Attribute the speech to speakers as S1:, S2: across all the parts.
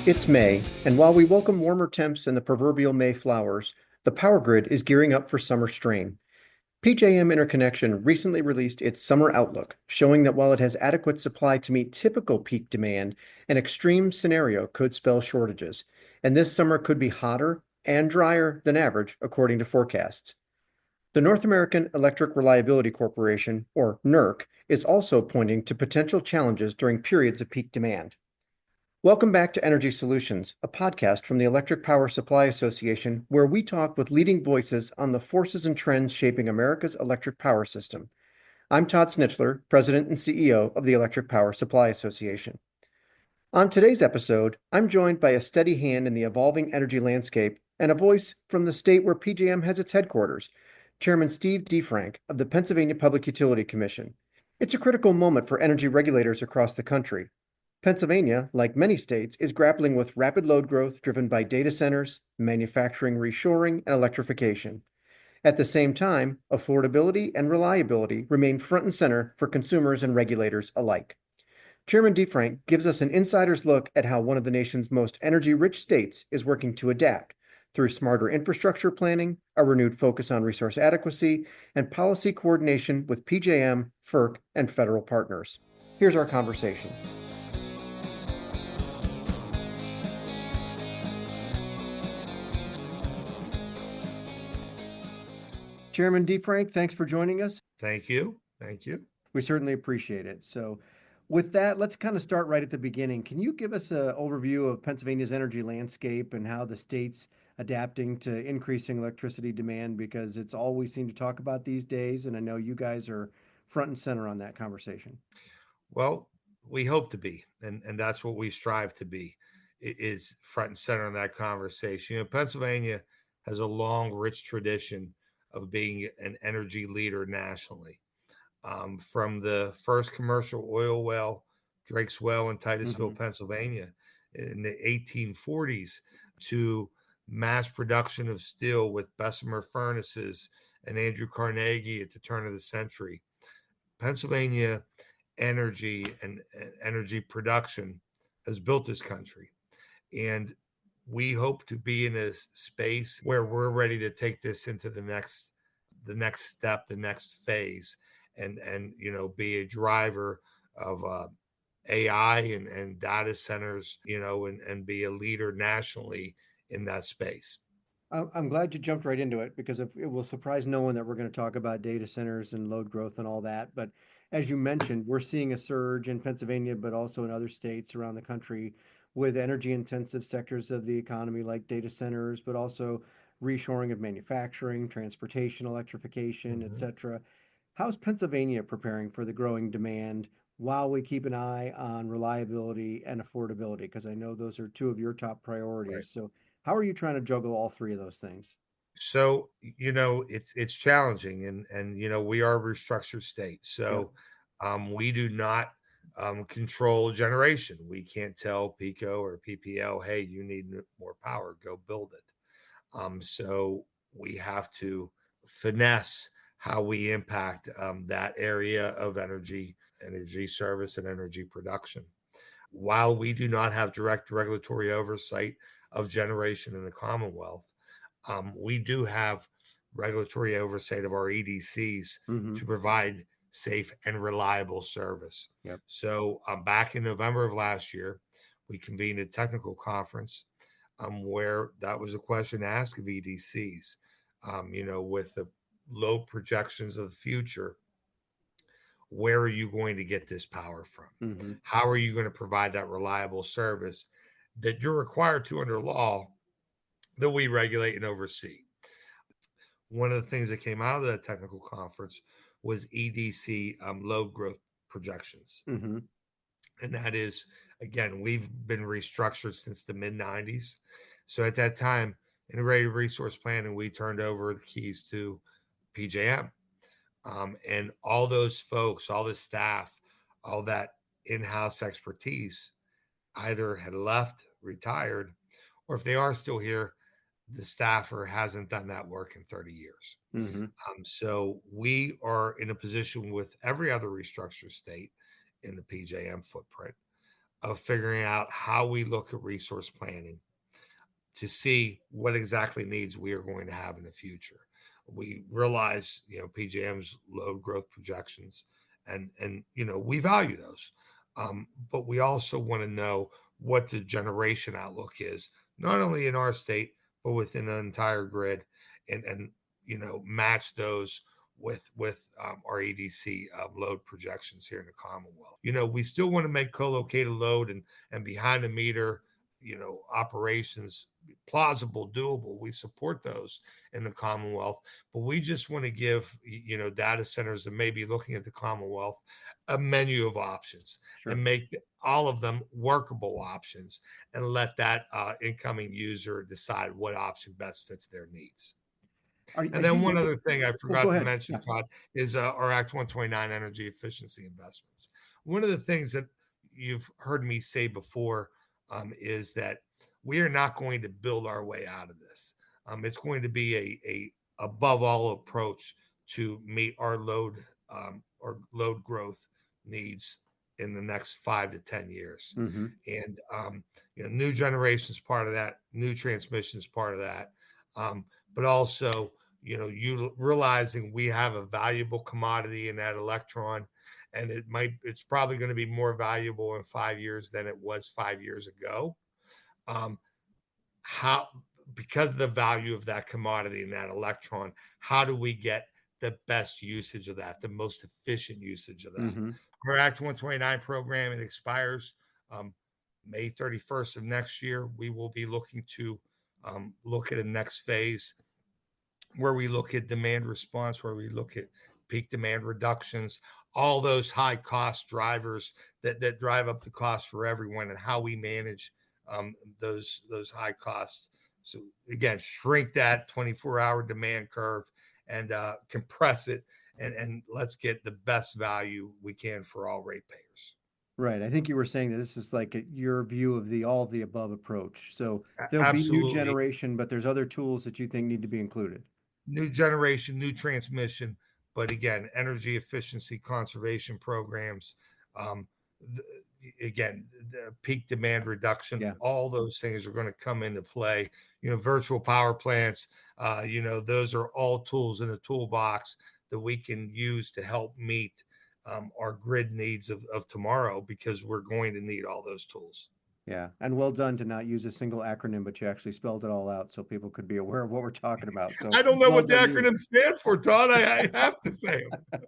S1: It's May, and while we welcome warmer temps and the proverbial May flowers, the power grid is gearing up for summer strain. PJM Interconnection recently released its summer outlook, showing that while it has adequate supply to meet typical peak demand, an extreme scenario could spell shortages, and this summer could be hotter and drier than average, according to forecasts. The North American Electric Reliability Corporation, or NERC, is also pointing to potential challenges during periods of peak demand. Welcome back to Energy Solutions, a podcast from the Electric Power Supply Association, where we talk with leading voices on the forces and trends shaping America's electric power system. I'm Todd Snitchler, President and CEO of the Electric Power Supply Association. On today's episode, I'm joined by a steady hand in the evolving energy landscape and a voice from the state where PJM has its headquarters, Chairman Steve DeFrank of the Pennsylvania Public Utility Commission. It's a critical moment for energy regulators across the country. Pennsylvania, like many states, is grappling with rapid load growth driven by data centers, manufacturing reshoring, and electrification. At the same time, affordability and reliability remain front and center for consumers and regulators alike. Chairman DeFrank gives us an insider's look at how one of the nation's most energy-rich states is working to adapt through smarter infrastructure planning, a renewed focus on resource adequacy, and policy coordination with PJM, FERC, and federal partners. Here's our conversation. Chairman DeFrank, thanks for joining us.
S2: Thank you. Thank you.
S1: We certainly appreciate it. So with that, let's kind of start right at the beginning. Can you give us an overview of Pennsylvania's energy landscape and how the state's adapting to increasing electricity demand? Because it's all we seem to talk about these days, and I know you guys are front and center on that conversation.
S2: Well, we hope to be, and that's what we strive to be, is front and center in that conversation. Pennsylvania has a long, rich tradition of being an energy leader nationally. From the first commercial oil well, Drake's Well in Titusville, Pennsylvania, in the 1840s, to mass production of steel with Bessemer furnaces and Andrew Carnegie at the turn of the century. Pennsylvania energy and energy production has built this country. And we hope to be in a space where we're ready to take this into the next step, the next phase, and be a driver of AI and data centers, and be a leader nationally in that space.
S1: I'm glad you jumped right into it because it will surprise no one that we're going to talk about data centers and load growth and all that. But as you mentioned, we're seeing a surge in Pennsylvania, but also in other states around the country with energy intensive sectors of the economy like data centers, but also reshoring of manufacturing, transportation, electrification, et cetera. How's Pennsylvania preparing for the growing demand while we keep an eye on reliability and affordability? Because I know those are two of your top priorities.
S2: Right.
S1: So how are you trying to juggle all three of those things?
S2: So, it's challenging, and we are a restructured state.
S1: Yeah.
S2: So we do not control generation. We can't tell PICO or PPL, hey, you need more power, go build it. So we have to finesse how we impact that area of energy service, and energy production. While we do not have direct regulatory oversight of generation in the Commonwealth, we do have regulatory oversight of our EDCs
S1: Mm-hmm.
S2: to provide safe and reliable service.
S1: Yep.
S2: So back in November of last year, we convened a technical conference where that was a question asked of EDCs, with the low projections of the future. Where are you going to get this power from?
S1: Mm-hmm.
S2: How are you going to provide that reliable service that you're required to under law that we regulate and oversee? One of the things that came out of that technical conference was EDC load growth projections.
S1: Mm-hmm.
S2: And that is, again, we've been restructured since the mid 90s. So at that time, integrated resource planning, we turned over the keys to PJM. And all those folks, all the staff, all that in-house expertise either had left, retired, or if they are still here, the staffer hasn't done that work in 30 years.
S1: Mm-hmm.
S2: So we are in a position with every other restructured state in the PJM footprint of figuring out how we look at resource planning to see what exactly needs we are going to have in the future. We realize, PJM's load growth projections, and we value those, but we also want to know what the generation outlook is, not only in our state but within the entire grid, and match those with our EDC load projections here in the Commonwealth. We still want to make co-located load and behind the meter operations plausible, doable. We support those in the Commonwealth, but we just want to give data centers that may be looking at the Commonwealth a menu of options
S1: Sure.
S2: and make all of them workable options, and let that incoming user decide what option best fits their needs.
S1: Are
S2: And then
S1: you
S2: one
S1: looking?
S2: other thing I
S1: Oh, go
S2: forgot to
S1: ahead.
S2: mention,
S1: Yeah.
S2: Todd, is our Act 129 energy efficiency investments. One of the things that you've heard me say before is that we are not going to build our way out of this. It's going to be a above all approach to meet our load growth needs in the next 5 to 10 years.
S1: Mm-hmm.
S2: And new generation is part of that, new transmission is part of that, but also you realizing we have a valuable commodity in that electron, and it's probably going to be more valuable in 5 years than it was 5 years ago. How Because of the value of that commodity and that electron, how do we get the best usage of that, the most efficient usage of that?
S1: Mm-hmm.
S2: Our Act 129 program, it expires May 31st of next year. We will be looking to look at a next phase where we look at demand response, where we look at peak demand reductions, all those high cost drivers that drive up the cost for everyone, and how we manage those high costs. So again, shrink that 24-hour demand curve and compress it, and let's get the best value we can for all ratepayers.
S1: Right. I think you were saying that this is like your view of the all of the above approach. So there'll be new
S2: Absolutely.
S1: generation, but there's other tools that you think need to be included.
S2: New generation, new transmission, but again, energy efficiency conservation programs. Um, Again, the peak demand reduction,
S1: Yeah.
S2: all those things are going to come into play. Virtual power plants, those are all tools in the toolbox that we can use to help meet our grid needs of tomorrow, because we're going to need all those tools.
S1: Yeah. And well done to not use a single acronym, but you actually spelled it all out so people could be aware of what we're talking about. So
S2: I don't know
S1: well
S2: what the
S1: done to you.
S2: acronyms stand for, Todd. I have to say them.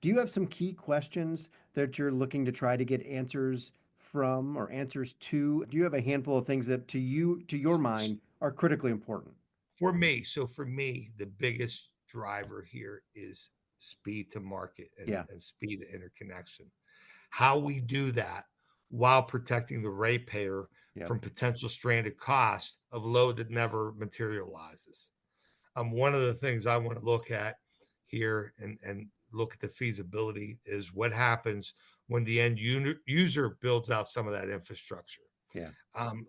S1: Do you have some key questions that you're looking to try to get answers from or answers to? Do you have a handful of things that to your mind, are critically important?
S2: For me, the biggest driver here is speed to market
S1: Yeah.
S2: and speed to interconnection. How we do that while protecting the ratepayer
S1: Yeah.
S2: from potential stranded cost of load that never materializes. One of the things I want to look at here, and look at the feasibility, is what happens when the end user builds out some of that infrastructure.
S1: Yeah.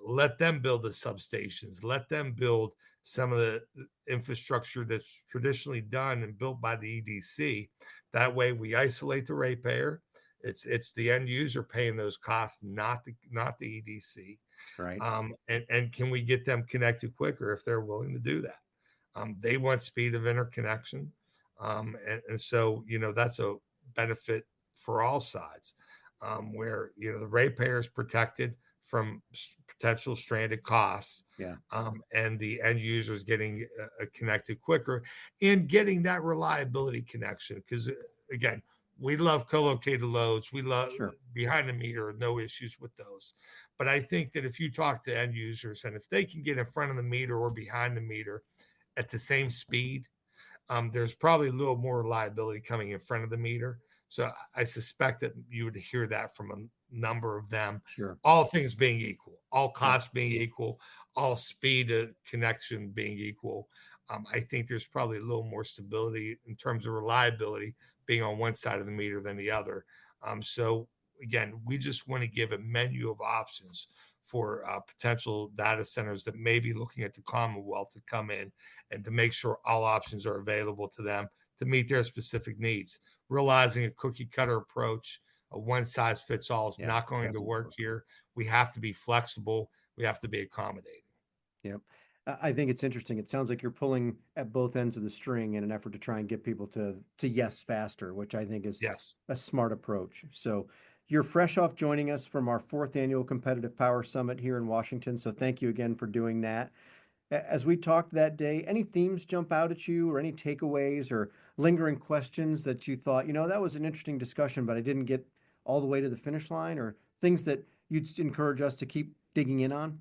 S2: Let them build the substations, let them build some of the infrastructure that's traditionally done and built by the EDC. That way we isolate the ratepayer. It's the end user paying those costs, not the EDC.
S1: Right.
S2: And can we get them connected quicker if they're willing to do that? They want speed of interconnection. And so, that's a benefit for all sides, where, the ratepayer is protected from potential stranded costs,
S1: Yeah.
S2: and the end user is getting connected quicker and getting that reliability connection. Because, again, we love co-located loads. We love
S1: Sure.
S2: behind the meter, no issues with those. But I think that if you talk to end users, and if they can get in front of the meter or behind the meter at the same speed, there's probably a little more reliability coming in front of the meter. So I suspect that you would hear that from a number of them.
S1: Sure.
S2: All things being equal, all
S1: Sure.
S2: costs being equal, all speed of connection being equal, I think there's probably a little more stability in terms of reliability being on one side of the meter than the other. So again, we just want to give a menu of options for potential data centers that may be looking at the Commonwealth to come in, and to make sure all options are available to them to meet their specific needs. Realizing a cookie cutter approach a one size fits all is
S1: Yeah,
S2: not going to
S1: doesn't
S2: work
S1: work.
S2: here. We have to be flexible. We have to be accommodating.
S1: Yep. I think it's interesting. It sounds like you're pulling at both ends of the string in an effort to try and get people to yes faster, which I think is
S2: Yes.
S1: a smart approach. So you're fresh off joining us from our fourth annual Competitive Power Summit here in Washington. So thank you again for doing that. As we talked that day, any themes jump out at you or any takeaways or lingering questions that you thought, that was an interesting discussion, but I didn't get all the way to the finish line, or things that you'd encourage us to keep digging in on?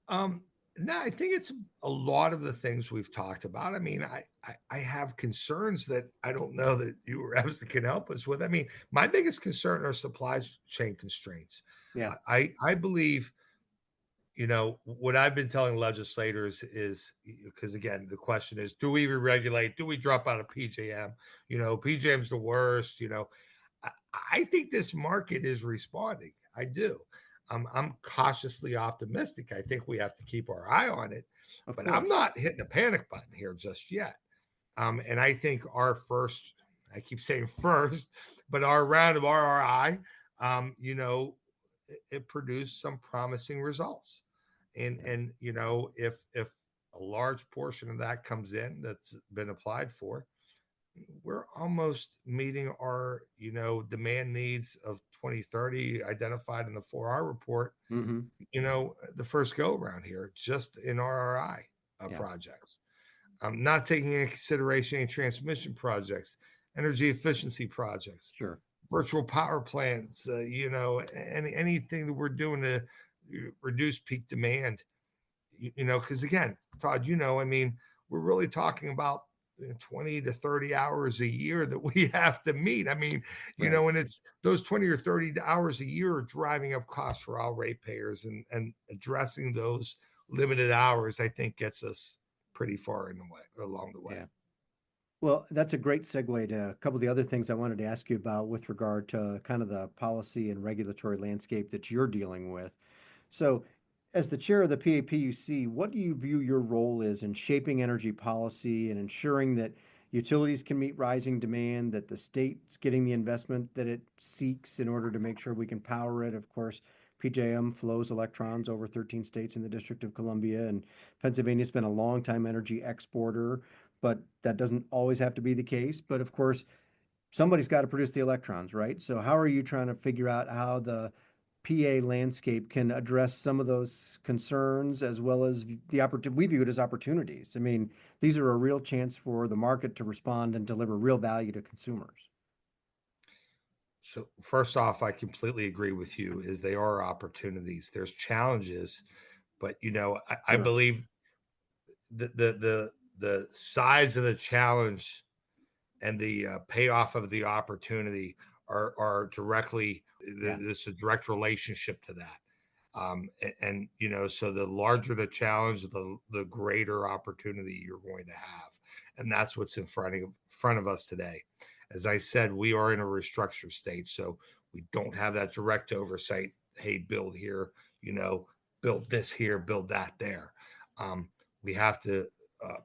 S2: Um, no, I think it's a lot of the things we've talked about. I mean, I have concerns that I don't know that you or Evan can help us with. I mean, my biggest concern are supply chain constraints.
S1: Yeah,
S2: I believe, what I've been telling legislators is, because again, the question is, do we regulate? Do we drop out of PJM? PJM's the worst. I, I think this market is responding. I do. I'm cautiously optimistic. I think we have to keep our eye on it,
S1: of
S2: but I'm
S1: course.
S2: not hitting a panic button here just yet. And I think our first, I keep saying first, but our round of RRI, it produced some promising results. And
S1: Yeah.
S2: and if a large portion of that comes in that's been applied for, we're almost meeting our demand needs of 2030 identified in the 4R report,
S1: Hmm.
S2: the first go around here just in RRI
S1: Yeah,
S2: projects. Not taking into consideration any transmission projects, energy efficiency projects,
S1: sure.
S2: virtual power plants, anything that we're doing to reduce peak demand. Because again, Todd, I mean, we're really talking about 20 to 30 hours a year that we have to meet. I mean,
S1: Right.
S2: and it's those 20 or 30 hours a year are driving up costs for all ratepayers, and addressing those limited hours, I think, gets us pretty far in the way along the way.
S1: Yeah. Well, that's a great segue to a couple of the other things I wanted to ask you about with regard to kind of the policy and regulatory landscape that you're dealing with. So, as the chair of the PAPUC, what do you view your role is in shaping energy policy and ensuring that utilities can meet rising demand, that the state's getting the investment that it seeks in order to make sure we can power it? Of course, PJM flows electrons over 13 states in the District of Columbia, and Pennsylvania's been a long-time energy exporter, but that doesn't always have to be the case. But of course, somebody's got to produce the electrons, right? So how are you trying to figure out how the PA landscape can address some of those concerns as well as the opportunity? We view it as opportunities. I mean, these are a real chance for the market to respond and deliver real value to consumers.
S2: So first off, I completely agree with you. Is they are opportunities. There's challenges, but I
S1: Sure.
S2: believe the size of the challenge and the payoff of the opportunity are directly,
S1: Yeah.
S2: there's a direct relationship to that. So the larger the challenge, the greater opportunity you're going to have, and that's what's in front of us today. As I said, we are in a restructured state, so we don't have that direct oversight. Hey, build here, build this here, build that there. We have to uh,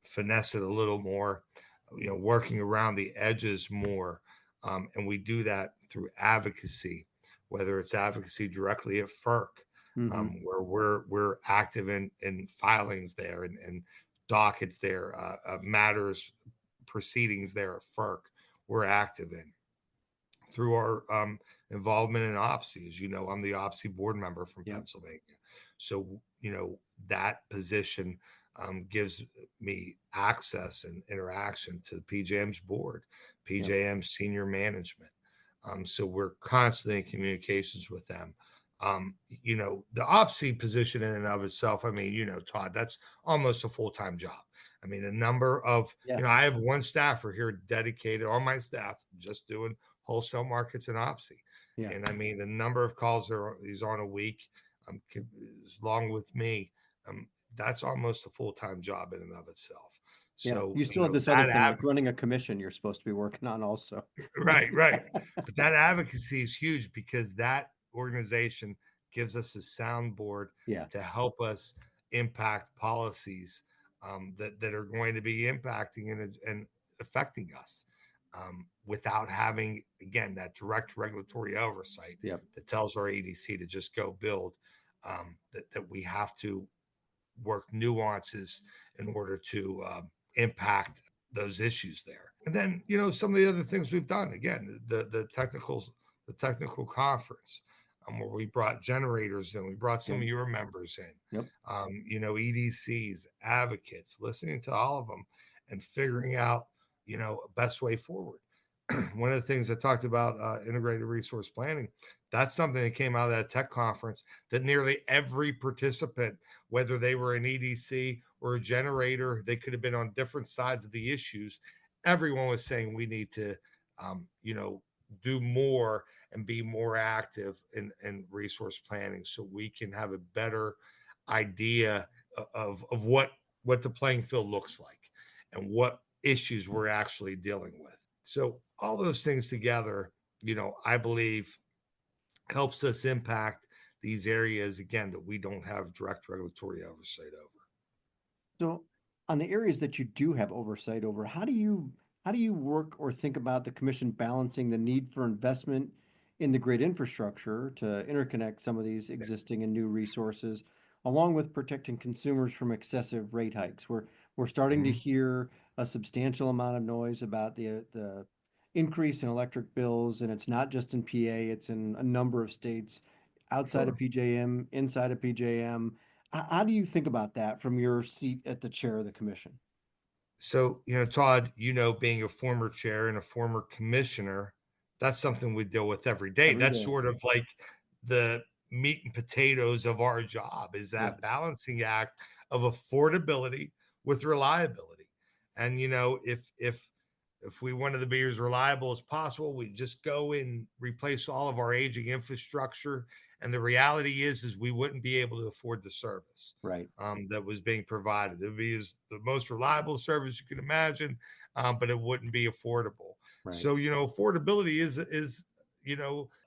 S2: finesse it a little more, working around the edges more, and we do that through advocacy, whether it's advocacy directly at FERC,
S1: Hmm.
S2: where we're active in filings there, and dockets there, matters proceedings there at FERC. We're active in through our involvement in OPSI. As you know, I'm the OPSI board member from
S1: Yep.
S2: Pennsylvania. So, that position gives me access and interaction to the PJM's board,
S1: Yep.
S2: PJM's senior management. So we're constantly in communications with them. The OPSI position in and of itself, I mean, Todd, that's almost a full-time job. I mean, a number of,
S1: Yeah.
S2: I have one staffer here dedicated on my staff just doing wholesale markets and OPSI.
S1: Yeah.
S2: And I mean, the number of calls he's on a week, along with me, that's almost a full time job in and of itself.
S1: Yeah.
S2: So,
S1: You still have this other
S2: that
S1: thing like
S2: advocacy,
S1: running a commission you're supposed to be working on also.
S2: right, right. But that advocacy is huge because that organization gives us a soundboard
S1: Yeah.
S2: to help us impact policies that are going to be impacting and affecting us. without having, again, that direct regulatory oversight
S1: Yep.
S2: that tells our EDC to just go build, that we have to work nuances in order to impact those issues there. And then, some of the other things we've done, again, the technical conference, where we brought generators in, we brought some
S1: Yep.
S2: of your members in,
S1: Yep.
S2: EDCs, advocates, listening to all of them and figuring out, a best way forward. One of the things I talked about, integrated resource planning, that's something that came out of that tech conference that nearly every participant, whether they were an EDC or a generator, they could have been on different sides of the issues. Everyone was saying we need to, do more and be more active in resource planning so we can have a better idea of what the playing field looks like and what issues we're actually dealing with. So all those things together, I believe helps us impact these areas again that we don't have direct regulatory oversight over.
S1: So on the areas that you do have oversight over, how do you work or think about the commission balancing the need for investment in the grid infrastructure to interconnect some of these existing and new resources, along with protecting consumers from excessive rate hikes? We're starting to
S2: Mhm.
S1: hear a substantial amount of noise about the increase in electric bills, and it's not just in PA, it's in a number of states outside of
S2: Sure.
S1: PJM, inside of PJM. How do you think about that from your seat at the chair of the commission?
S2: So, Todd, being a former chair and a former commissioner, that's something we deal with every day.
S1: Every
S2: That's
S1: day.
S2: sort of like the meat and potatoes of our job is
S1: Yeah.
S2: that balancing act of affordability with reliability. And if we wanted to be as reliable as possible, we just go and replace all of our aging infrastructure. And the reality is we wouldn't be able to afford the service
S1: Right.
S2: that was being provided. It would be the most reliable service you can imagine, but it wouldn't be affordable.
S1: Right.
S2: So affordability is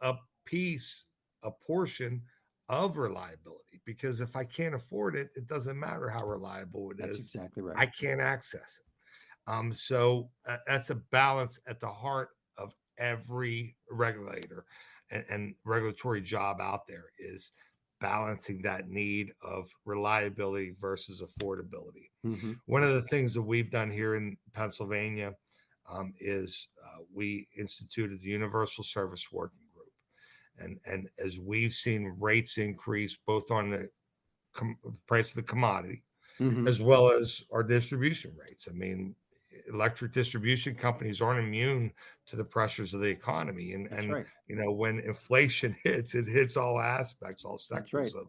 S2: a piece, a portion of reliability. Because if I can't afford it, it doesn't matter how reliable it
S1: That's
S2: is.
S1: exactly right.
S2: I can't access it. So that's a balance at the heart of every regulator and regulatory job out there is balancing that need of reliability versus affordability.
S1: Hmm.
S2: One of the things that we've done here in Pennsylvania is we instituted the Universal Service Working Group. And as we've seen rates increase both on the price of the commodity
S1: Hmm.
S2: as well as our distribution rates. I mean, electric distribution companies aren't immune to the pressures of the economy. And
S1: That's
S2: and
S1: right.
S2: when inflation hits, it hits all aspects, all
S1: That's
S2: sectors
S1: right.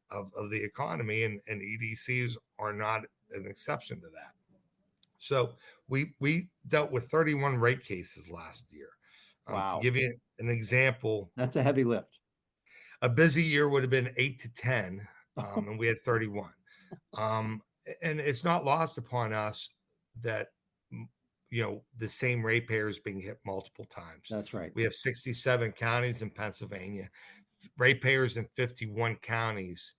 S2: of the economy, and EDCs are not an exception to that. So we dealt with 31 rate cases last year. To
S1: Wow.
S2: give you an example,
S1: That's a heavy lift.
S2: a busy year would have been 8 to 10, and we had 31. Um, and it's not lost upon us that the same ratepayers being hit multiple times.
S1: That's right.
S2: We have 67 counties in Pennsylvania. Ratepayers in 51 counties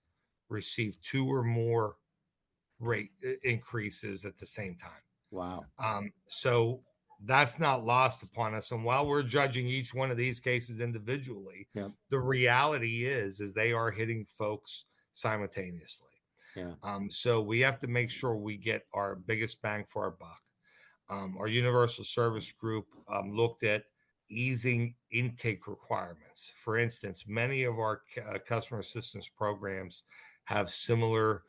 S2: receive two or more rate increases at the same time.
S1: Wow.
S2: So that's not lost upon us. And while we're judging each one of these cases individually,
S1: Yep.
S2: the reality is they are hitting folks simultaneously.
S1: Yeah.
S2: So we have to make sure we get our biggest bang for our buck. Our Universal Service Group looked at easing intake requirements. For instance, many of our customer assistance programs have similar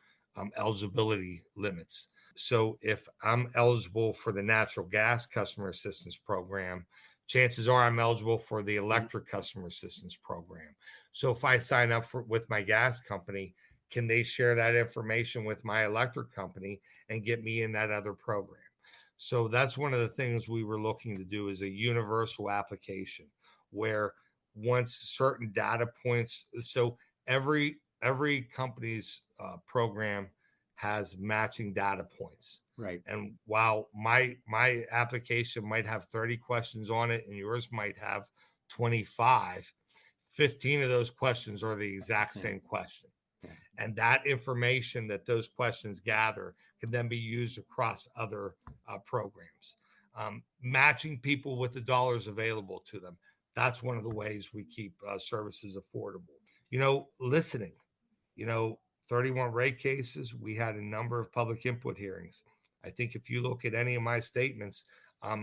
S2: eligibility limits. So if I'm eligible for the natural gas customer assistance program, chances are I'm eligible for the
S1: Mhm.
S2: electric customer assistance program. So if I sign up with my gas company, can they share that information with my electric company and get me in that other program? So that's one of the things we were looking to do is a universal application where once certain data points, so every company's program has matching data points.
S1: Right.
S2: And while my application might have 30 questions on it and yours might have 25, 15 of those questions are the exact
S1: Same.
S2: same question.
S1: Yeah.
S2: And that information that those questions gather can then be used across other programs. matching people with the dollars available to them. That's one of the ways we keep services affordable. Listening, you know, 31 rate cases. We had a number of public input hearings. I think if you look at any of my statements,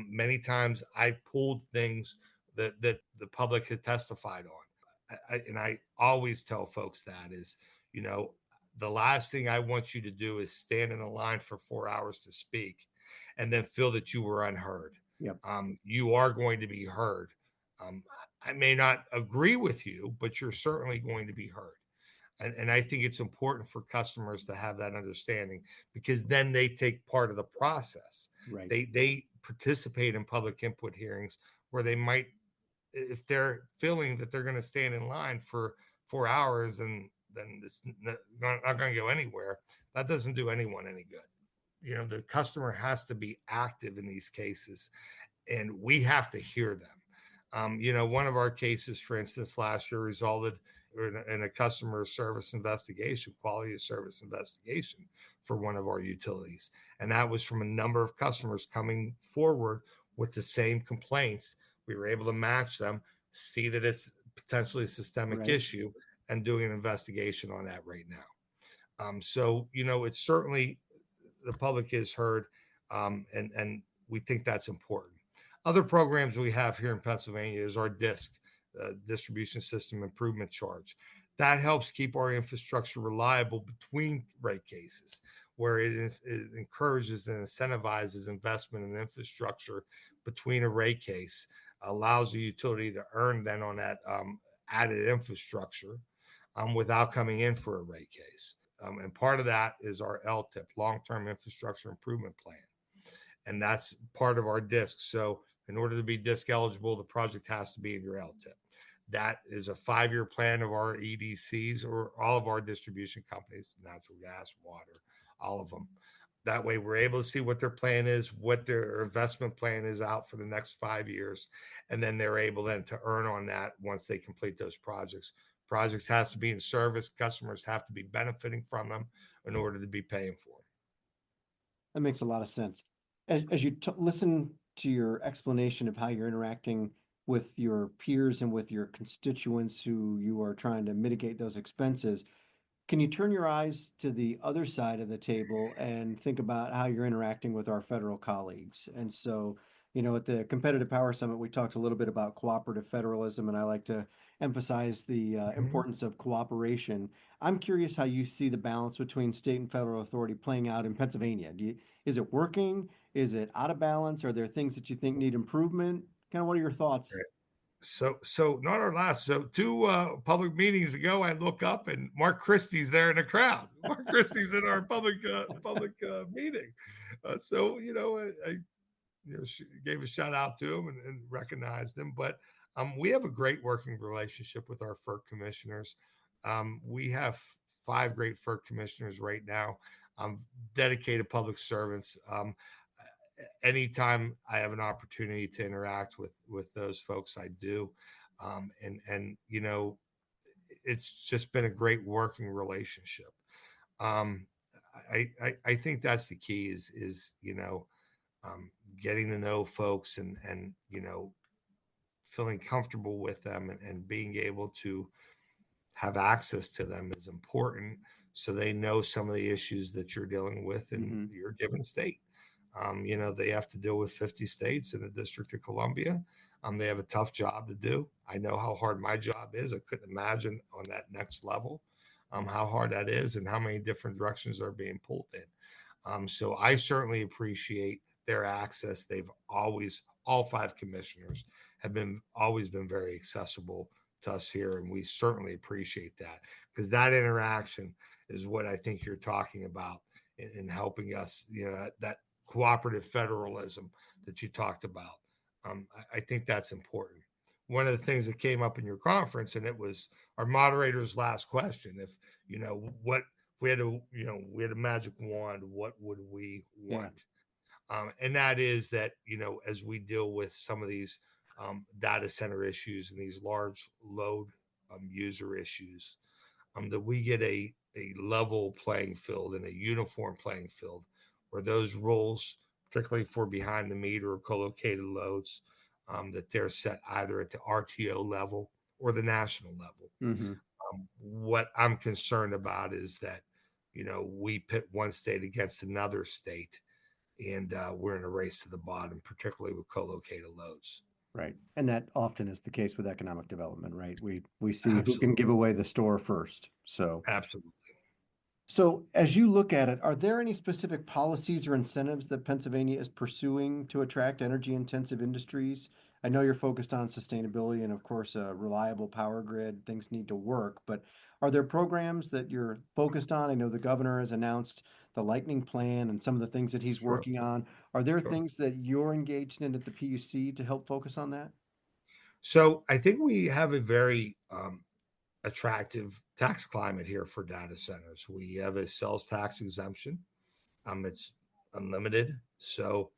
S2: many times I've pulled things that the public had testified on. And I always tell folks that is, you know, the last thing I want you to do is stand in a line for 4 hours to speak and then feel that you were unheard.
S1: Yep.
S2: You are going to be heard. Um, I may not agree with you, but you're certainly going to be heard. And I think it's important for customers to have that understanding because then they take part of the process.
S1: Right.
S2: They participate in public input hearings where they might, if they're feeling that they're going to stand in line for 4 hours and then it's not going to go anywhere, that doesn't do anyone any good. The customer has to be active in these cases and we have to hear them. One of our cases, for instance, last year resulted in a customer service investigation, quality of service investigation for one of our utilities. And that was from a number of customers coming forward with the same complaints. We were able to match them, see that it's potentially a systemic
S1: Right.
S2: issue, and doing an investigation on that right now. It's certainly the public is heard, and we think that's important. Other programs we have here in Pennsylvania is our DISC, Distribution System Improvement Charge. That helps keep our infrastructure reliable between rate cases, where it encourages and incentivizes investment in infrastructure between a rate case, allows the utility to earn then on that added infrastructure without coming in for a rate case. And part of that is our LTIP, Long-Term Infrastructure Improvement Plan. And that's part of our DISC. So in order to be DISC eligible, the project has to be in your LTIP. That is a 5-year plan of our EDCs or all of our distribution companies, natural gas, water, all of them. That way we're able to see what their plan is, what their investment plan is out for the next 5 years. And then they're able then to earn on that once they complete those projects. Projects has to be in service. Customers have to be benefiting from them in order to be paying for them.
S1: That makes a lot of sense. As you listen to your explanation of how you're interacting with your peers and with your constituents who you are trying to mitigate those expenses, can you turn your eyes to the other side of the table and think about how you're interacting with our federal colleagues? And so, at the Competitive Power Summit, we talked a little bit about cooperative federalism, and I like to emphasize the importance of cooperation. I'm curious how you see the balance between state and federal authority playing out in Pennsylvania. Is it working? Is it out of balance? Are there things that you think need improvement? Kind of what are your thoughts?
S2: Right. So not our last. So two public meetings ago, I look up and Mark Christie's there in the crowd. Mark Christie's in our public meeting. I gave a shout out to him and recognized him. But we have a great working relationship with our FERC commissioners. We have 5 great FERC commissioners right now, dedicated public servants. Anytime I have an opportunity to interact with those folks, I do. And it's just been a great working relationship. Um, I think that's the key is getting to know folks and feeling comfortable with them and being able to have access to them is important so they know some of the issues that you're dealing with in your given state. They have to deal with 50 states in the District of Columbia. They have a tough job to do. I know how hard my job is. I couldn't imagine on that next level how hard that is and how many different directions they're being pulled in. So I certainly appreciate their access. They've always, all 5 commissioners have always been very accessible to us here. And we certainly appreciate that because that interaction is what I think you're talking about in helping us, that cooperative federalism that you talked about. I think that's important. One of the things that came up in your conference, and it was our moderator's last question. If what if we had a magic wand, what would we want? And that is that as we deal with some of these data center issues and these large load user issues, that we get a level playing field and a uniform playing field where those roles particularly for behind the meter or co-located loads, that they're set either at the RTO level or the national level.
S1: Mm-hmm.
S2: What I'm concerned about is that, we pit one state against another state, and we're in a race to the bottom, particularly with co-located loads.
S1: Right. And that often is the case with economic development, right? We see who can
S2: Absolutely,
S1: give away the store first.
S2: absolutely.
S1: So as you look at it, are there any specific policies or incentives that Pennsylvania is pursuing to attract energy intensive industries? I know you're focused on sustainability and of course a reliable power grid, things need to work, but are there programs that you're focused on? I know the governor has announced the lightning plan and some of the things that he's
S2: Sure,
S1: working on. Are there
S2: sure.
S1: things that you're engaged in at the PUC to help focus on that?
S2: So I think we have a very attractive tax climate here for data centers. We have a sales tax exemption. It's unlimited. So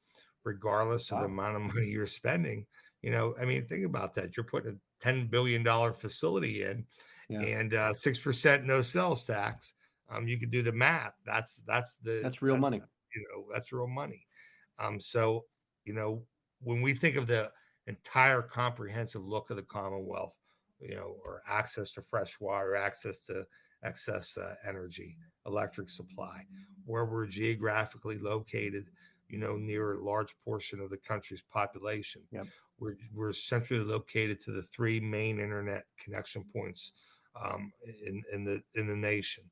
S2: regardless of the
S1: Wow.
S2: amount of money you're spending, I mean, think about that. You're putting a $10 billion facility in,
S1: Yeah,
S2: and 6% no sales tax. You can do the math.
S1: that's real money.
S2: That's real money. So you know when we think of the entire comprehensive look of the Commonwealth, or access to fresh water, access to excess energy, electric supply, where we're geographically located, near a large portion of the country's population.
S1: Yep.
S2: We're centrally located to the three main internet connection points in the nation.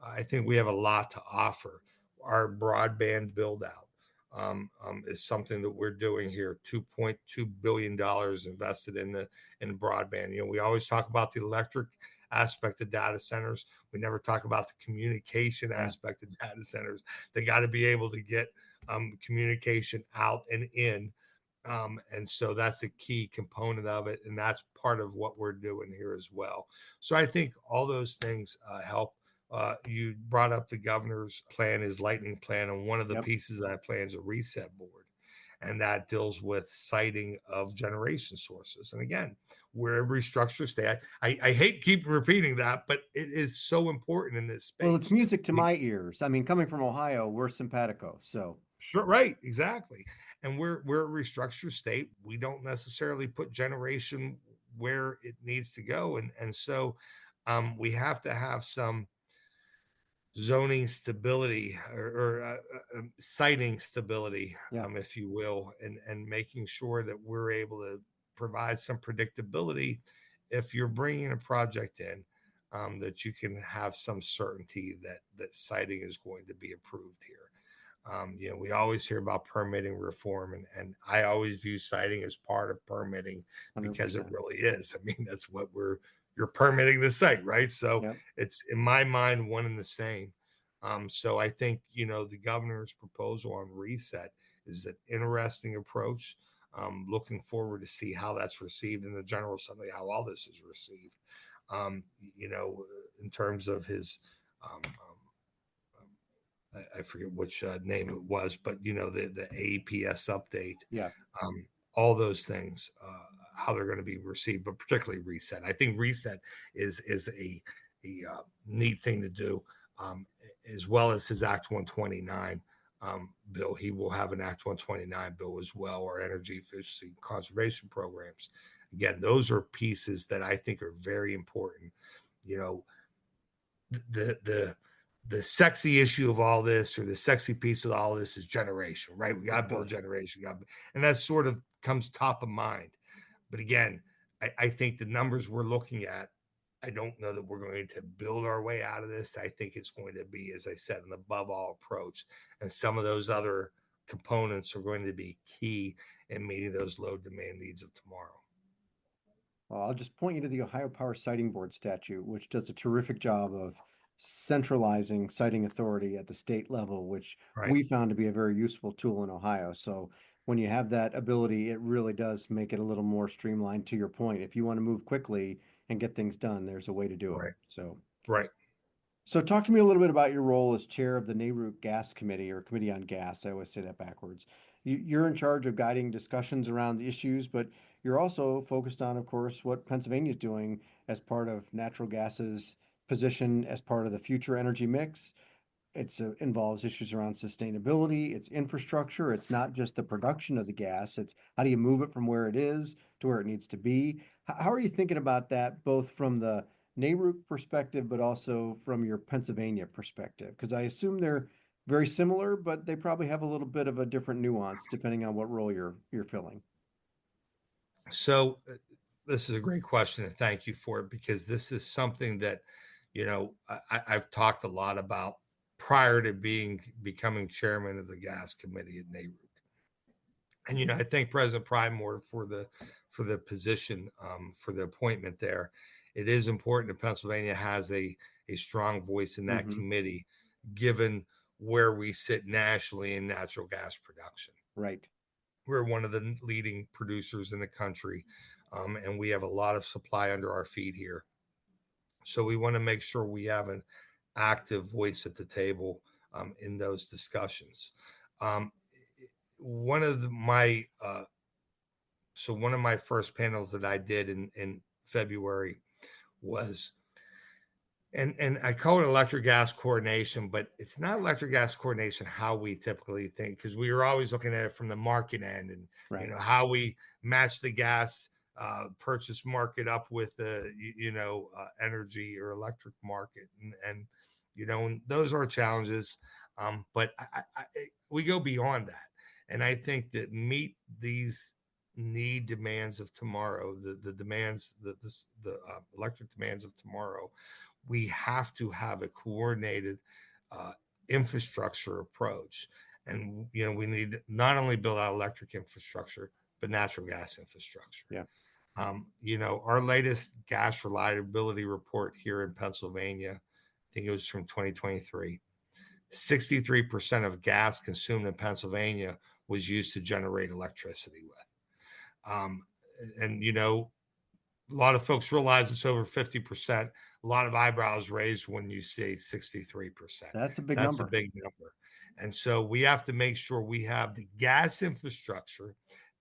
S2: I think we have a lot to offer. Our broadband build out is something that we're doing here. $2.2 billion invested in broadband. We always talk about the electric aspect of data centers. We never talk about the communication
S1: Yeah.
S2: aspect of data centers. They got to be able to get communication out and in. And so that's a key component of it. And that's part of what we're doing here as well. So I think all those things help. You brought up the governor's plan, his lightning plan, and one of the
S1: Yep.
S2: pieces of that plan is a reset board. And that deals with siting of generation sources. And again, we're a restructured state. I hate keep repeating that, but it is so important in this
S1: Well, it's
S2: space.
S1: music to my ears. I mean, coming from Ohio, we're simpatico. So,
S2: Sure, right, exactly. And we're a restructured state. We don't necessarily put generation where it needs to go, and so we have to have some zoning stability or siting stability,
S1: yeah.
S2: if you will, and making sure that we're able to provide some predictability. If you're bringing a project in, that you can have some certainty that siting is going to be approved here. We always hear about permitting reform, and I always view siting as part of permitting because it
S1: 100%.
S2: really is. I mean, that's what you're permitting the site, right? So
S1: Yep.
S2: it's in my mind one and the same. So I think the governor's proposal on reset is an interesting approach. Looking forward to see how that's received in the General Assembly, how all this is received. In terms of his I forget which name it was, but the APS update,
S1: Yeah.
S2: all those things, how they're going to be received, but particularly reset. I think reset is a neat thing to do, as well as his Act 129 bill. He will have an Act 129 bill as well, or energy efficiency conservation programs. Again, those are pieces that I think are very important. You know, the sexy issue of all this, or the sexy piece of all this, is generation, right? We got
S1: Of
S2: to build
S1: course.
S2: generation, and that sort of comes top of mind. But again, I think the numbers we're looking at, I don't know that we're going to build our way out of this. I think it's going to be, as I said, an above all approach, and some of those other components are going to be key in meeting those load demand needs of tomorrow.
S1: Well, I'll just point you to the Ohio Power Siting Board statute, which does a terrific job of centralizing siting authority at the state level, which
S2: Right,
S1: we found to be a very useful tool in Ohio. So when you have that ability, it really does make it a little more streamlined to your point. If you want to move quickly and get things done, there's a way to do it.
S2: right,
S1: So
S2: right.
S1: So talk to me a little bit about your role as chair of the NARUC Gas Committee or Committee on Gas. I always say that backwards. You're in charge of guiding discussions around the issues, but you're also focused on, of course, what Pennsylvania is doing as part of natural gas's position as part of the future energy mix. involves issues around sustainability, it's infrastructure, it's not just the production of the gas, it's how do you move it from where it is to where it needs to be? How are you thinking about that, both from the NARUC perspective, but also from your Pennsylvania perspective? Because I assume they're very similar, but they probably have a little bit of a different nuance depending on what role you're filling.
S2: So this is a great question, and thank you for it, because this is something that, I've talked a lot about prior to becoming chairman of the gas committee at NARUC. And I thank President Pridemore for the position, for the appointment there. It is important that Pennsylvania has a strong voice in that
S1: Hmm.
S2: committee, given where we sit nationally in natural gas production.
S1: Right.
S2: We're one of the leading producers in the country, and we have a lot of supply under our feet here. So we want to make sure we have an active voice at the table, in those discussions. Um, one of my one of my first panels that I did in February was, and I call it electric gas coordination, but it's not electric gas coordination how we typically think, because we were always looking at it from the market end, and
S1: Right.
S2: how we match the gas purchase market up with the energy or electric market, and those are challenges, but we go beyond that, and I think that meet these need demands of tomorrow, the demands, the electric demands of tomorrow, we have to have a coordinated uh, infrastructure approach. And, we need not only build out electric infrastructure, but natural gas infrastructure.
S1: Yeah.
S2: Our latest gas reliability report here in Pennsylvania, I think it was from 2023, 63% of gas consumed in Pennsylvania was used to generate electricity with. Um, and, a lot of folks realize it's over 50%. A lot of eyebrows raised when you say 63%.
S1: That's a big
S2: That's a
S1: number.
S2: big number. And so we have to make sure we have the gas infrastructure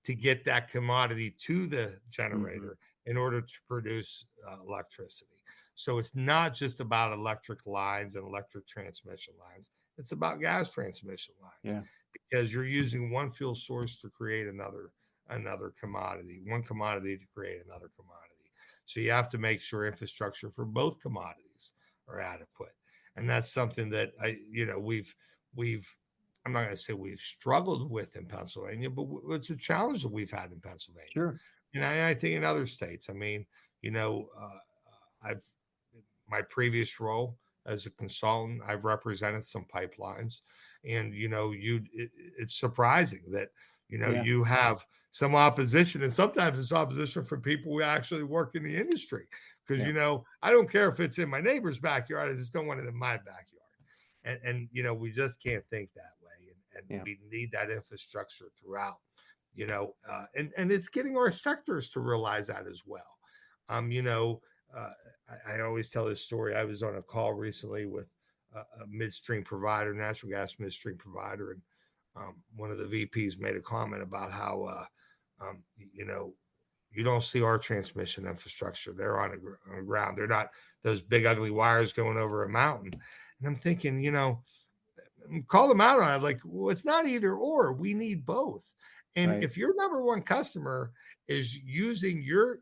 S2: to get that commodity to the
S1: Hmm.
S2: generator in order to produce electricity. So it's not just about electric lines and electric transmission lines, it's about gas transmission lines,
S1: Yeah.
S2: because you're using one fuel source to create another commodity, one commodity to create another commodity. So you have to make sure infrastructure for both commodities are adequate. And that's something that we've I'm not going to say we've struggled with in Pennsylvania, but it's a challenge that we've had in Pennsylvania.
S1: Sure.
S2: And I think in other states, I mean, you know, uh, I've my previous role as a consultant, I've represented some pipelines, and it's surprising that
S1: Yeah.
S2: you have some opposition, and sometimes it's opposition from people who actually work in the industry. Because
S1: Yeah.
S2: I don't care if it's in my neighbor's backyard; I just don't want it in my backyard. And we just can't think that way, and
S1: Yeah.
S2: we need that infrastructure throughout. And it's getting our sectors to realize that as well. Um, you know, uh, I always tell this story. I was on a call recently with a midstream provider, natural gas midstream provider, and one of the VPs made a comment about how, you don't see our transmission infrastructure. They're on the ground. They're not those big ugly wires going over a mountain. And I'm thinking, call them out on it. Like, well, it's not either or. We need both. And
S1: Right.
S2: if your number one customer is using your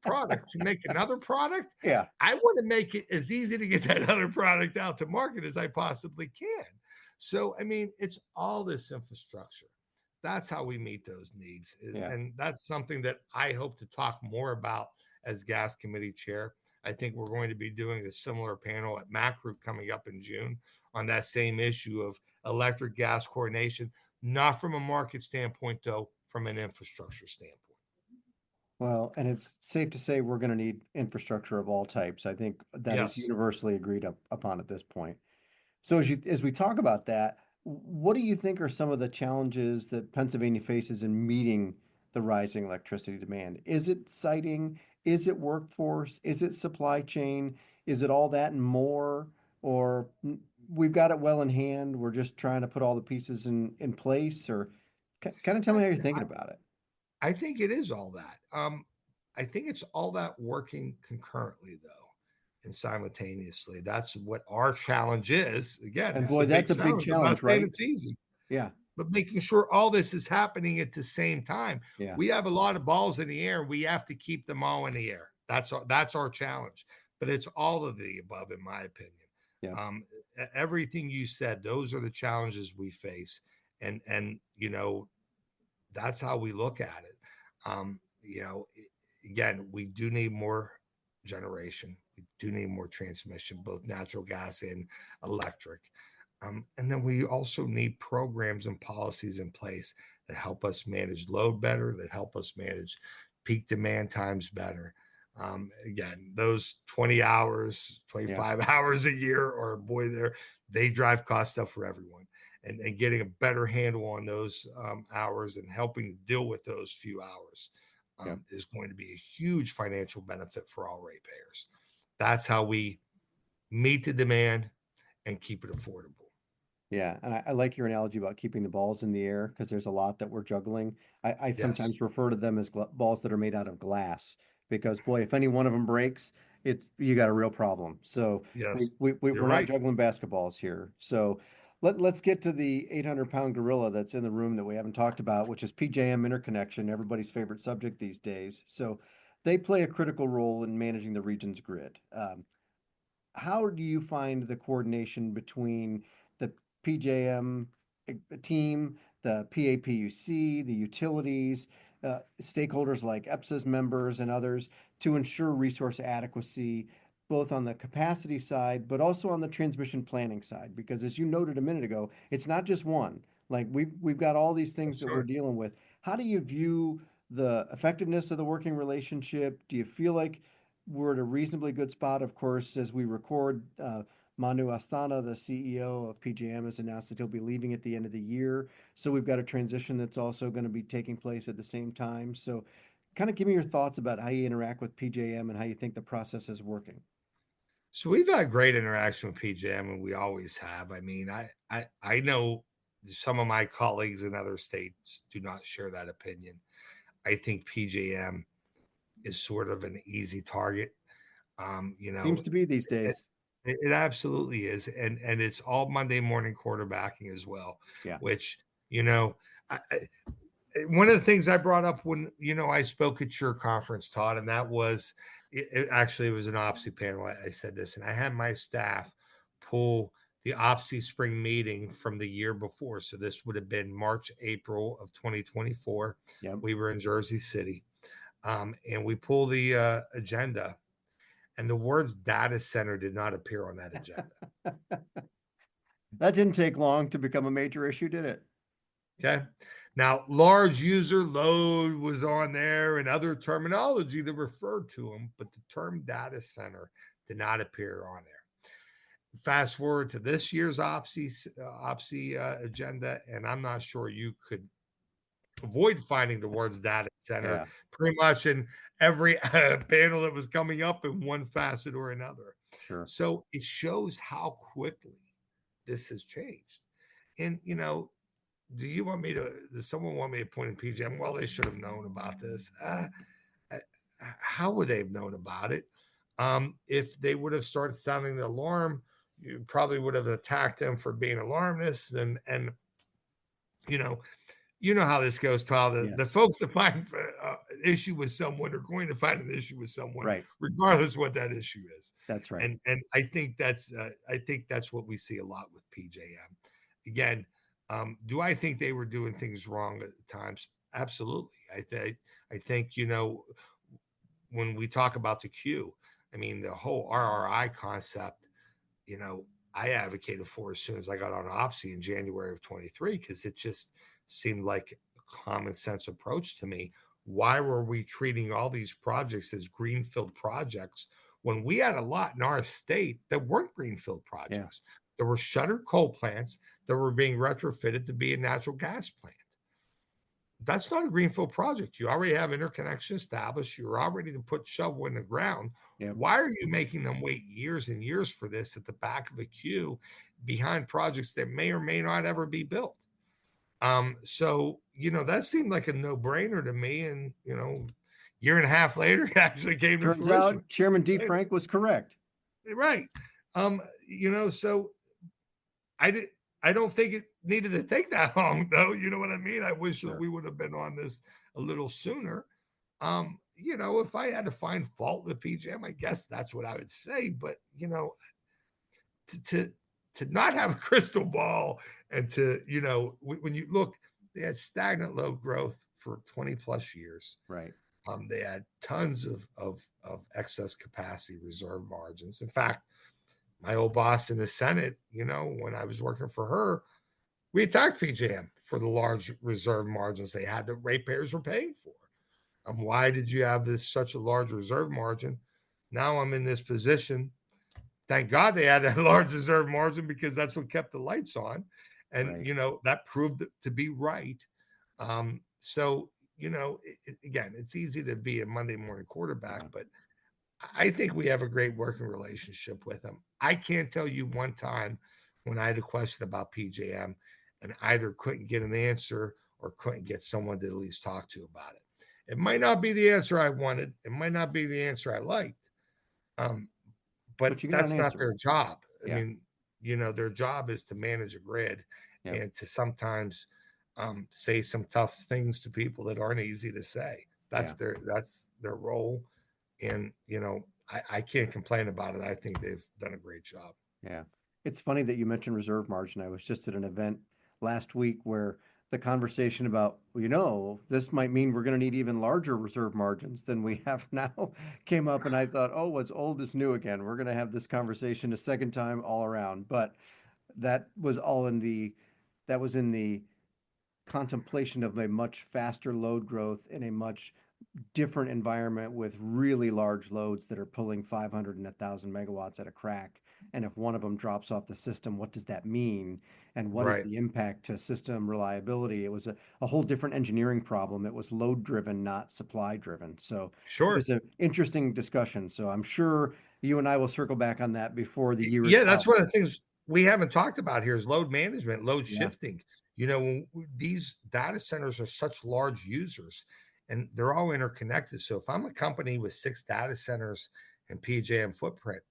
S2: product to make another product,
S1: Yeah.
S2: I want to make it as easy to get that other product out to market as I possibly can. So, I mean, it's all this infrastructure. That's how we meet those needs.
S1: Yeah.
S2: And that's something that I hope to talk more about as gas committee chair. I think we're going to be doing a similar panel at MAC Group coming up in June on that same issue of electric gas coordination, not from a market standpoint, though, from an infrastructure standpoint.
S1: Well, and it's safe to say we're going to need infrastructure of all types. I think that is
S2: Yes.
S1: universally agreed upon at this point. So as we talk about that, what do you think are some of the challenges that Pennsylvania faces in meeting the rising electricity demand? Is it siting? Is it workforce? Is it supply chain? Is it all that and more? Or we've got it well in hand, we're just trying to put all the pieces in place? Or kind of tell me how you're thinking about it.
S2: I think it is all that. I think it's all that working concurrently, though. and simultaneously. That's what our challenge is. Again,
S1: And
S2: it's a
S1: boy,
S2: big
S1: that's a big
S2: challenge. I'm not
S1: challenge,
S2: saying
S1: right?
S2: it's easy,
S1: Yeah.
S2: but making sure all this is happening at the same time.
S1: Yeah.
S2: We have a lot of balls in the air. We have to keep them all in the air. That's our challenge. But it's all of the above, in my opinion.
S1: Yeah.
S2: Everything you said, those are the challenges we face, and that's how we look at it. Again, we do need more generation. We do need more transmission, both natural gas and electric. And then we also need programs and policies in place that help us manage load better, that help us manage peak demand times better. Again, those 20 hours,
S1: Yeah.
S2: 25 hours a year, or boy, they drive cost up for everyone. And getting a better handle on those hours and helping to deal with those few hours
S1: Yeah.
S2: is going to be a huge financial benefit for all ratepayers. That's how we meet the demand and keep it affordable.
S1: Yeah, and I like your analogy about keeping the balls in the air because there's a lot that we're juggling. I
S2: Yes.
S1: sometimes refer to them as balls that are made out of glass because boy, if any one of them breaks, it's you got a real problem. So
S2: Yes. You're
S1: we're not
S2: right.
S1: juggling basketballs here. So let's get to the 800-pound gorilla that's in the room that we haven't talked about, which is PJM interconnection, everybody's favorite subject these days. So they play a critical role in managing the region's grid. How do you find the coordination between the PJM team, the PAPUC, the utilities, stakeholders like EPSA's members and others to ensure resource adequacy, both on the capacity side, but also on the transmission planning side? Because as you noted a minute ago, it's not just one. Like we've got all these things
S2: Yes,
S1: that we're
S2: sir.
S1: dealing with. How do you view the effectiveness of the working relationship? Do you feel like we're at a reasonably good spot? Of course, as we record, Manu Astana, the CEO of PJM, has announced that he'll be leaving at the end of the year. So we've got a transition that's also going to be taking place at the same time. So kind of give me your thoughts about how you interact with PJM and how you think the process is working.
S2: So we've had great interaction with PJM, and we always have. I mean, I know some of my colleagues in other states do not share that opinion. I think PJM is sort of an easy target. Um, you
S1: Seems
S2: know,
S1: to be these
S2: it,
S1: days.
S2: it absolutely is, and it's all Monday morning quarterbacking as well,
S1: Yeah.
S2: which you know. One of the things I brought up when I spoke at your conference, Todd, and that was it was an OPSI panel. I said this, and I had my staff pull the OPSI spring meeting from the year before. So this would have been March, April of 2024.
S1: Yep.
S2: We were in Jersey City, and we pull the agenda, and the words data center did not appear on that agenda.
S1: That didn't take long to become a major issue, did it?
S2: Okay. Now, large user load was on there and other terminology that referred to them, but the term data center did not appear on there. Fast forward to this year's OPSI agenda, and I'm not sure you could avoid finding the words data center
S1: Yeah,
S2: pretty much in every panel that was coming up in one facet or another.
S1: sure.
S2: So it shows how quickly this has changed. And, does someone want me to point in PJM? Well, they should have known about this. How would they have known about it? If they would have started sounding the alarm, you probably would have attacked them for being alarmists. And you know, you know how this goes, Todd. The
S1: Yes.
S2: folks that find an issue with someone are going to find an issue with someone,
S1: Right.
S2: regardless what that issue is.
S1: That's right.
S2: And I think that's what we see a lot with PJM. Again, do I think they were doing things wrong at times? Absolutely. I think when we talk about the queue, I mean the whole RRI concept. You know, I advocated for as soon as I got on OPSI in January of 23 because it just seemed like a common sense approach to me. Why were we treating all these projects as greenfield projects when we had a lot in our state that weren't greenfield
S1: Yeah.
S2: projects? There were shuttered coal plants that were being retrofitted to be a natural gas plant. That's not a greenfield project. You already have interconnection established. You're already to put shovel in the ground.
S1: Yep.
S2: Why are you making them wait years and years for this at the back of the queue behind projects that may or may not ever be built? So that seemed like a no-brainer to me. And year and a half later, it actually came to
S1: Turns
S2: fruition.
S1: out Chairman DeFrank was correct.
S2: right. So I did. I don't think it needed to take that long, though. You know what I mean? I wish that
S1: Sure.
S2: we would have been on this a little sooner. If I had to find fault with PJM, I guess that's what I would say. But to to, to not have a crystal ball and to when you look, they had stagnant load growth for 20 plus years.
S1: Right.
S2: They had tons of excess capacity reserve margins. In fact, my old boss in the Senate, when I was working for her, we attacked PJM for the large reserve margins they had that ratepayers were paying for. Why did you have this such a large reserve margin? Now I'm in this position. Thank God they had that large reserve margin because that's what kept the lights on. And,
S1: Right.
S2: that proved to be right. Again, it's easy to be a Monday morning quarterback,
S1: Yeah.
S2: but I think we have a great working relationship with them. I can't tell you one time when I had a question about PJM and either couldn't get an answer or couldn't get someone to at least talk to about it. It might not be the answer I wanted. It might not be the answer I liked. Um,
S1: But
S2: but
S1: you got an
S2: that's not
S1: answer.
S2: their job. I
S1: Yeah.
S2: mean, their job is to manage a grid
S1: Yep.
S2: and to sometimes say some tough things to people that aren't easy to say.
S1: Yeah.
S2: That's their role, and I can't complain about it. I think they've done a great job.
S1: Yeah. It's funny that you mentioned reserve margin. I was just at an event last week where the conversation about, well, this might mean we're going to need even larger reserve margins than we have now came up. And I thought, oh, what's old is new again. We're going to have this conversation a second time all around. But that was all that was in the contemplation of a much faster load growth in a much different environment with really large loads that are pulling 500 and 1,000 megawatts at a crack. And if one of them drops off the system, what does that mean? And what is
S2: Right.
S1: the impact to system reliability? It was a whole different engineering problem. It was load driven, not supply driven. So it
S2: Sure.
S1: was an interesting discussion. So I'm sure you and I will circle back on that before the year is
S2: Yeah, that's
S1: out.
S2: one of the things we haven't talked about here is load management, load
S1: Yeah.
S2: shifting. These data centers are such large users and they're all interconnected. So if I'm a company with 6 data centers and PJM footprint,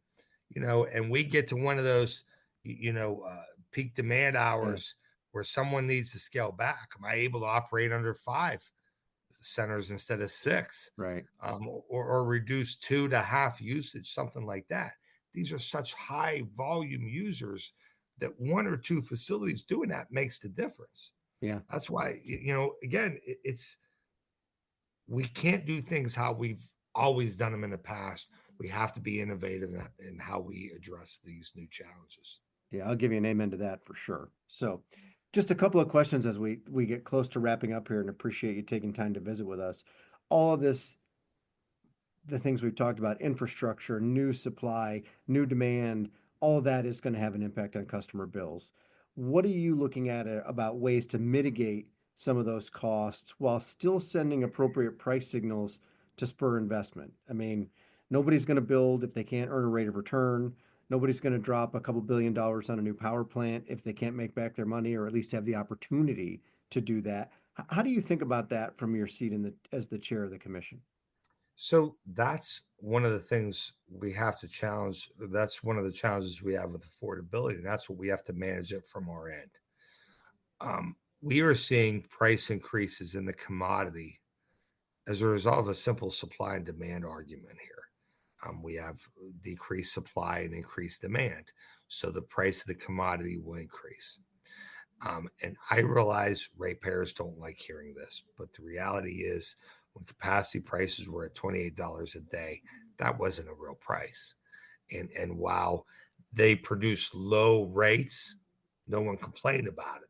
S2: and we get to one of those, peak demand
S1: Yeah.
S2: hours where someone needs to scale back, am I able to operate under 5 centers instead of 6,
S1: Right.
S2: or reduce 2 to half usage, something like that? These are such high volume users that 1 or 2 facilities doing that makes the difference.
S1: Yeah.
S2: That's why, again, it's we can't do things how we've always done them in the past. We have to be innovative in how we address these new challenges.
S1: Yeah, I'll give you an amen to that for sure. So, just a couple of questions as we get close to wrapping up here, and appreciate you taking time to visit with us. All of this, the things we've talked about, infrastructure, new supply, new demand, all of that is going to have an impact on customer bills. What are you looking at about ways to mitigate some of those costs while still sending appropriate price signals to spur investment? I mean, nobody's going to build if they can't earn a rate of return. Nobody's going to drop a couple $1 billion on a new power plant if they can't make back their money or at least have the opportunity to do that. How do you think about that from your seat as the chair of the commission?
S2: So that's one of the things we have to challenge. That's one of the challenges we have with affordability. And that's what we have to manage it from our end. We are seeing price increases in the commodity as a result of a simple supply and demand argument here. We have decreased supply and increased demand. So the price of the commodity will increase. And I realize ratepayers don't like hearing this, but the reality is when capacity prices were at $28 a day, that wasn't a real price. And while they produced low rates, no one complained about it.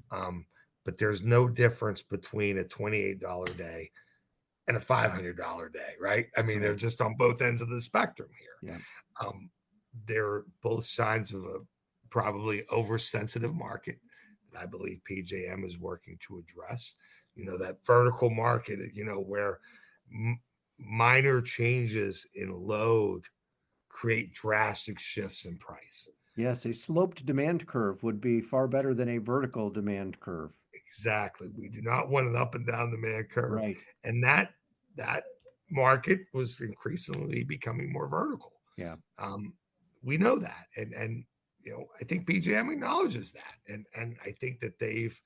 S2: Um, but there's no difference between a $28 day and a $500 day, right? I mean, they're
S1: Right.
S2: just on both ends of the spectrum here.
S1: Yeah.
S2: Um, they're both signs of a probably oversensitive market that I believe PJM is working to address. That vertical market, where minor changes in load create drastic shifts in price.
S1: Yes, a sloped demand curve would be far better than a vertical demand curve.
S2: Exactly. We do not want an up and down demand curve.
S1: Right.
S2: And that market was increasingly becoming more vertical.
S1: Yeah.
S2: we know that, and I think PJM acknowledges that, and I think that they've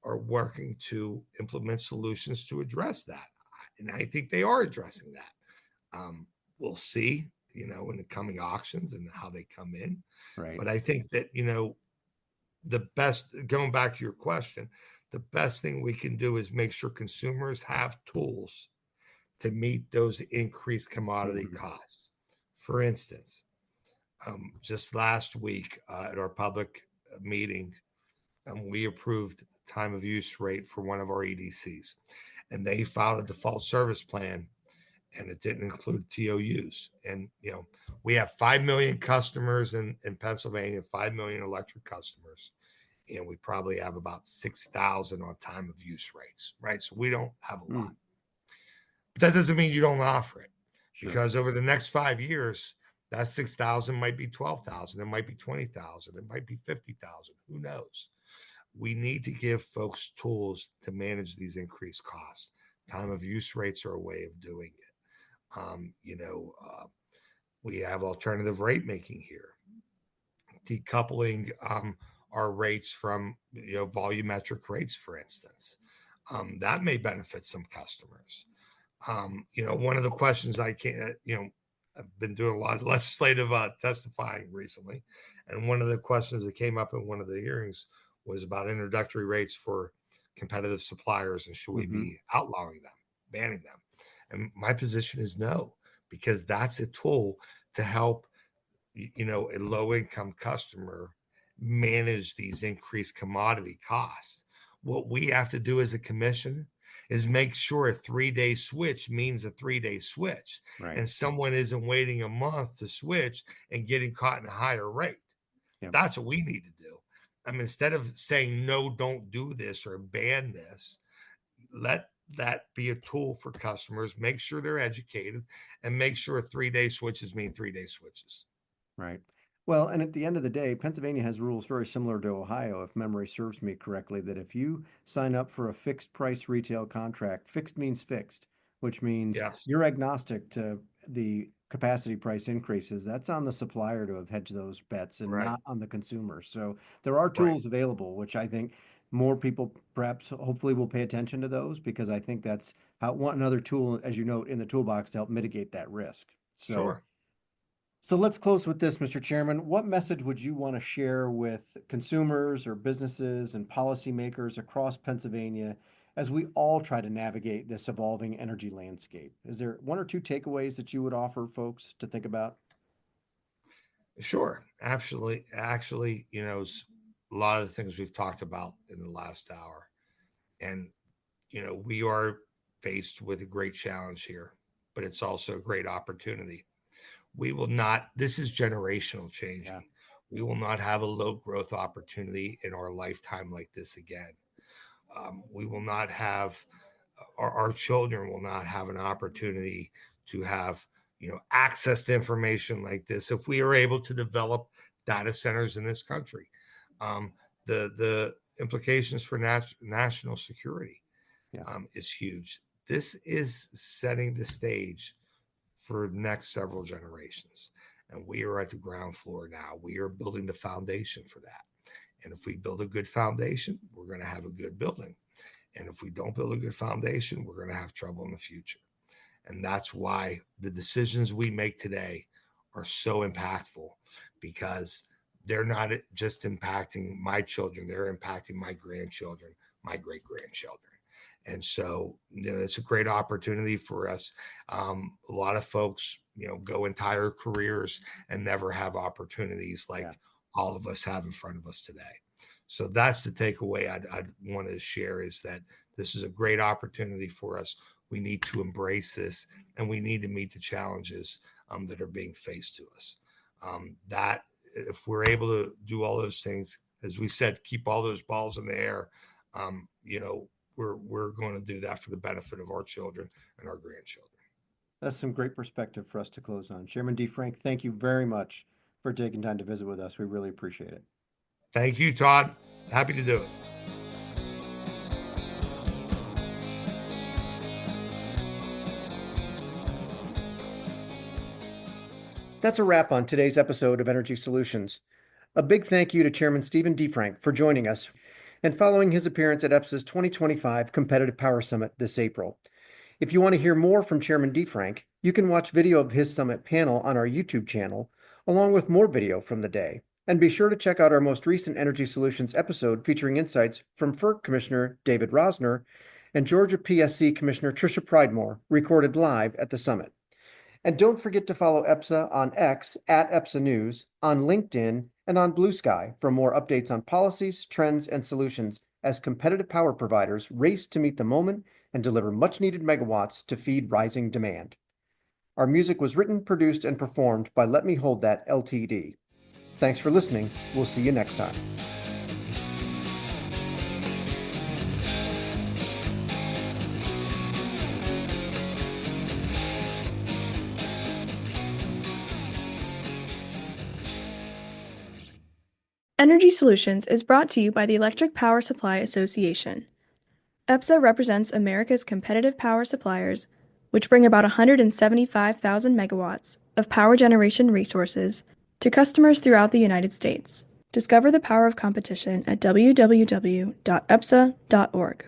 S2: are working to implement solutions to address that, and I think they are addressing that. We'll see, in the coming auctions and how they come in,
S1: Right.
S2: but I think that the best, going back to your question, the best thing we can do is make sure consumers have tools to meet those increased commodity
S1: Mhm.
S2: costs. For instance, just last week at our public meeting, we approved time of use rate for one of our EDCs, and they filed a default service plan, and it didn't include TOUs. And we have 5 million customers in Pennsylvania, 5 million electric customers, and we probably have about 6,000 on time of use rates, right? So we don't have a lot.
S1: Mm,
S2: But that doesn't mean you don't offer it,
S1: sure.
S2: because over the next 5 years, that 6,000 might be 12,000, it might be 20,000, it might be 50,000. Who knows? We need to give folks tools to manage these increased costs. Time of use rates are a way of doing it. We have alternative rate making here, decoupling our rates from volumetric rates, for instance. That may benefit some customers. One of the questions I can't, I've been doing a lot of legislative testifying recently, and one of the questions that came up in one of the hearings was about introductory rates for competitive suppliers, and should we
S1: Hmm.
S2: be outlawing them, banning them? And my position is no, because that's a tool to help a low income customer manage these increased commodity costs. What we have to do as a commission is make sure a 3-day switch means a 3-day switch,
S1: Right.
S2: and someone isn't waiting a month to switch and getting caught in a higher rate.
S1: Yep.
S2: That's what we need to do. I mean, instead of saying no, don't do this or ban this, let that be a tool for customers. Make sure they're educated, and make sure 3-day switches mean 3-day switches.
S1: Right. Well, and at the end of the day, Pennsylvania has rules very similar to Ohio, if memory serves me correctly, that if you sign up for a fixed price retail contract, fixed means fixed, which means
S2: Yes.
S1: you're agnostic to the capacity price increases. That's on the supplier to have hedged those bets and
S2: Right.
S1: not on the consumer. So there are
S2: Right.
S1: tools available, which I think more people perhaps hopefully will pay attention to those, because I think that's how one another tool, as you note, in the toolbox to help mitigate that risk.
S2: Sure.
S1: So let's close with this, Mr. Chairman. What message would you want to share with consumers or businesses and policymakers across Pennsylvania as we all try to navigate this evolving energy landscape? Is there one or two takeaways that you would offer folks to think about?
S2: Sure. Actually, a lot of the things we've talked about in the last hour. And, we are faced with a great challenge here, but it's also a great opportunity. We will not, this is generational
S1: Yeah.
S2: changing. We will not have a low growth opportunity in our lifetime like this again. We will not have, our children will not have an opportunity to have access to information like this if we are able to develop data centers in this country. um, the implications for national security
S1: Yeah.
S2: is huge. This is setting the stage for the next several generations, and we are at the ground floor now. We are building the foundation for that, and if we build a good foundation, we're going to have a good building. And if we don't build a good foundation, we're going to have trouble in the future. And that's why the decisions we make today are so impactful, because they're not just impacting my children, they're impacting my grandchildren, my great grandchildren. And so, it's a great opportunity for us. A lot of folks, go entire careers and never have opportunities
S1: Yeah.
S2: like all of us have in front of us today. So that's the takeaway I'd want to share, is that this is a great opportunity for us. We need to embrace this, and we need to meet the challenges that are being faced to us. That if we're able to do all those things, as we said, keep all those balls in the air, we're going to do that for the benefit of our children and our grandchildren.
S1: That's some great perspective for us to close on. Chairman DeFrank, thank you very much for taking time to visit with us. We really appreciate it.
S2: Thank you, Todd. Happy to do it.
S1: That's a wrap on today's episode of Energy Solutions. A big thank you to Chairman Stephen DeFrank for joining us and following his appearance at EPSA's 2025 Competitive Power Summit this April. If you want to hear more from Chairman DeFrank, you can watch video of his summit panel on our YouTube channel, along with more video from the day. And be sure to check out our most recent Energy Solutions episode featuring insights from FERC Commissioner David Rosner and Georgia PSC Commissioner Tricia Pridemore, recorded live at the summit. And don't forget to follow EPSA on X at EPSA News, on LinkedIn, and on Blue Sky for more updates on policies, trends, and solutions as competitive power providers race to meet the moment and deliver much-needed megawatts to feed rising demand. Our music was written, produced, and performed by Let Me Hold That Ltd. Thanks for listening. We'll see you next time.
S3: Energy Solutions is brought to you by the Electric Power Supply Association. EPSA represents America's competitive power suppliers, which bring about 175,000 megawatts of power generation resources to customers throughout the United States. Discover the power of competition at www.epsa.org.